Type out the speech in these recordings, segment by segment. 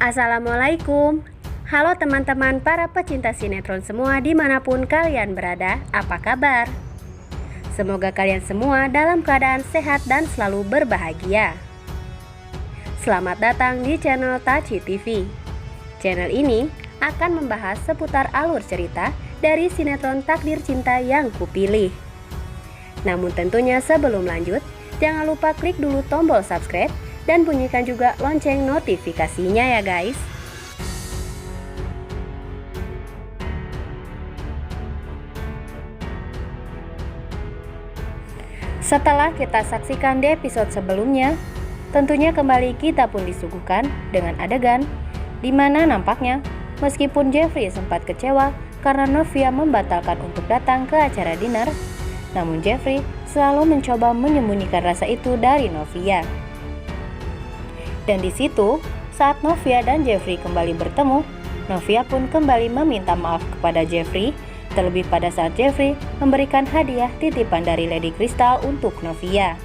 Assalamualaikum. Halo teman-teman para pecinta sinetron semua dimanapun kalian berada, apa kabar? Semoga kalian semua dalam keadaan sehat dan selalu berbahagia. Selamat datang di channel Taci TV. Channel ini akan membahas seputar alur cerita dari sinetron Takdir Cinta yang Kupilih. Namun tentunya sebelum lanjut, jangan lupa klik dulu tombol subscribe dan bunyikan juga lonceng notifikasinya ya guys. Setelah kita saksikan di episode sebelumnya, tentunya kembali kita pun disuguhkan dengan adegan di mana nampaknya meskipun Jeffrey sempat kecewa karena Novia membatalkan untuk datang ke acara dinner, namun Jeffrey selalu mencoba menyembunyikan rasa itu dari Novia. Dan di situ, saat Novia dan Jeffrey kembali bertemu, Novia pun kembali meminta maaf kepada Jeffrey, terlebih pada saat Jeffrey memberikan hadiah titipan dari Lady Crystal untuk Novia.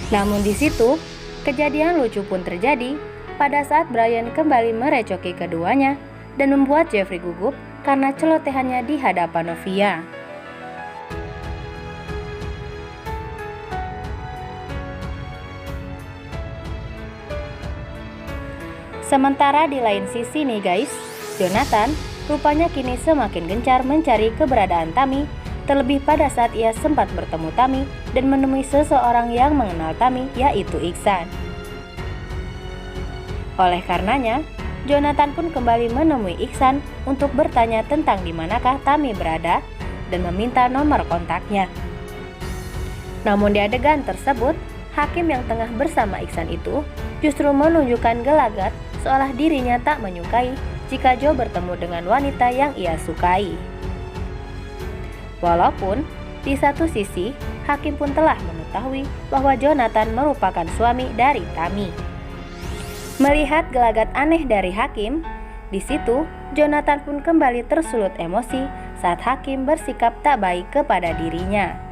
Namun di situ, kejadian lucu pun terjadi pada saat Brian kembali merecoki keduanya dan membuat Jeffrey gugup karena celotehannya di hadapan Novia. Sementara di lain sisi nih guys, Jonathan rupanya kini semakin gencar mencari keberadaan Tami, terlebih pada saat ia sempat bertemu Tami dan menemui seseorang yang mengenal Tami, yaitu Iksan. Oleh karenanya, Jonathan pun kembali menemui Iksan untuk bertanya tentang di manakah Tami berada dan meminta nomor kontaknya. Namun di adegan tersebut, hakim yang tengah bersama Iksan itu justru menunjukkan gelagat seolah dirinya tak menyukai jika Joe bertemu dengan wanita yang ia sukai. Walaupun di satu sisi hakim pun telah mengetahui bahwa Jonathan merupakan suami dari Tami. Melihat gelagat aneh dari hakim, di situ Jonathan pun kembali tersulut emosi saat hakim bersikap tak baik kepada dirinya.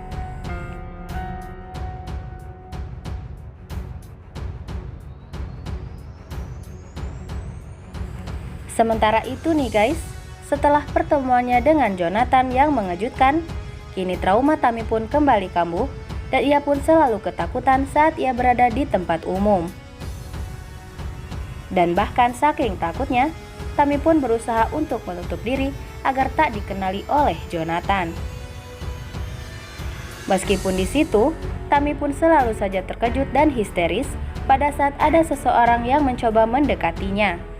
Sementara itu nih guys, setelah pertemuannya dengan Jonathan yang mengejutkan, kini trauma Tami pun kembali kambuh dan ia pun selalu ketakutan saat ia berada di tempat umum. Dan bahkan saking takutnya, Tami pun berusaha untuk menutup diri agar tak dikenali oleh Jonathan. Meskipun di situ, Tami pun selalu saja terkejut dan histeris pada saat ada seseorang yang mencoba mendekatinya.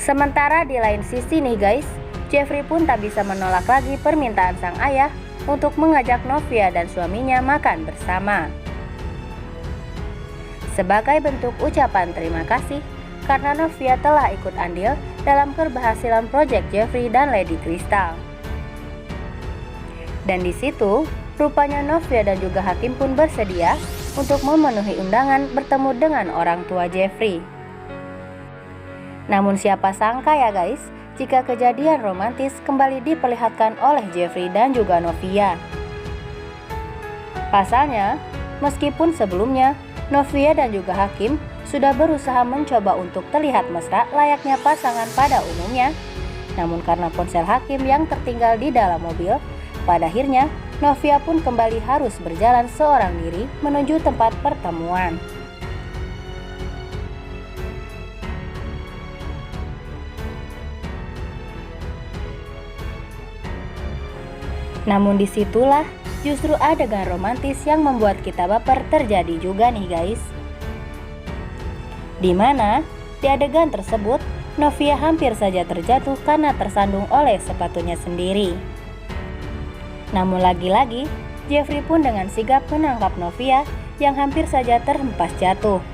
Sementara di lain sisi nih guys, Jeffrey pun tak bisa menolak lagi permintaan sang ayah untuk mengajak Novia dan suaminya makan bersama. Sebagai bentuk ucapan terima kasih karena Novia telah ikut andil dalam keberhasilan proyek Jeffrey dan Lady Crystal. Dan di situ, rupanya Novia dan juga hakim pun bersedia untuk memenuhi undangan bertemu dengan orang tua Jeffrey. Namun siapa sangka ya guys, jika kejadian romantis kembali diperlihatkan oleh Jeffrey dan juga Novia. Pasalnya, meskipun sebelumnya Novia dan juga hakim sudah berusaha mencoba untuk terlihat mesra layaknya pasangan pada umumnya, namun karena ponsel hakim yang tertinggal di dalam mobil, pada akhirnya Novia pun kembali harus berjalan seorang diri menuju tempat pertemuan. Namun disitulah justru adegan romantis yang membuat kita baper terjadi juga nih guys. Dimana di adegan tersebut Novia hampir saja terjatuh karena tersandung oleh sepatunya sendiri. Namun lagi-lagi Jeffrey pun dengan sigap menangkap Novia yang hampir saja terhempas jatuh.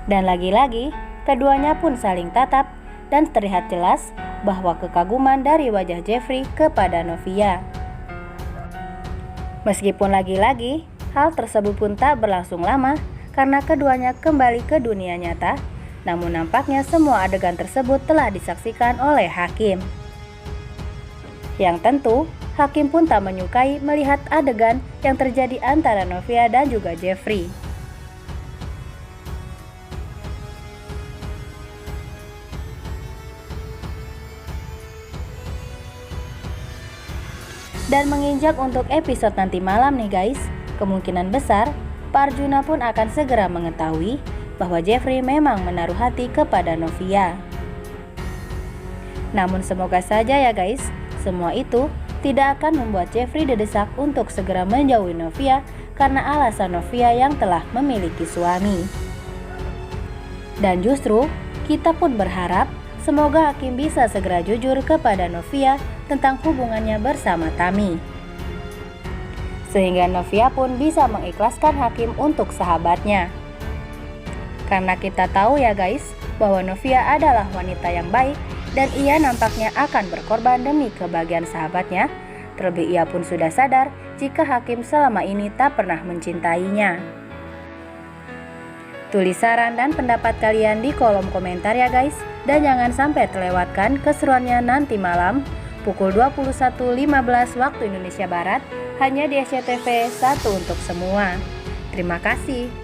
Dan lagi-lagi keduanya pun saling tatap dan terlihat jelas bahwa kekaguman dari wajah Jeffrey kepada Novia. Meskipun lagi-lagi hal tersebut pun tak berlangsung lama karena keduanya kembali ke dunia nyata, namun nampaknya semua adegan tersebut telah disaksikan oleh hakim. Yang tentu, hakim pun tak menyukai melihat adegan yang terjadi antara Novia dan juga Jeffrey. Dan menginjak untuk episode nanti malam nih guys, kemungkinan besar Pak Arjuna pun akan segera mengetahui bahwa Jeffrey memang menaruh hati kepada Novia. Namun semoga saja ya guys, semua itu tidak akan membuat Jeffrey didesak untuk segera menjauhi Novia karena alasan Novia yang telah memiliki suami. Dan justru kita pun berharap semoga hakim bisa segera jujur kepada Novia tentang hubungannya bersama Tami. Sehingga Novia pun bisa mengikhlaskan hakim untuk sahabatnya. Karena kita tahu ya guys, bahwa Novia adalah wanita yang baik dan ia nampaknya akan berkorban demi kebahagiaan sahabatnya. Terlebih ia pun sudah sadar jika hakim selama ini tak pernah mencintainya. Tulis saran dan pendapat kalian di kolom komentar ya guys. Dan jangan sampai terlewatkan keseruannya nanti malam pukul 21.15 waktu Indonesia Barat hanya di SCTV 1 untuk semua. Terima kasih.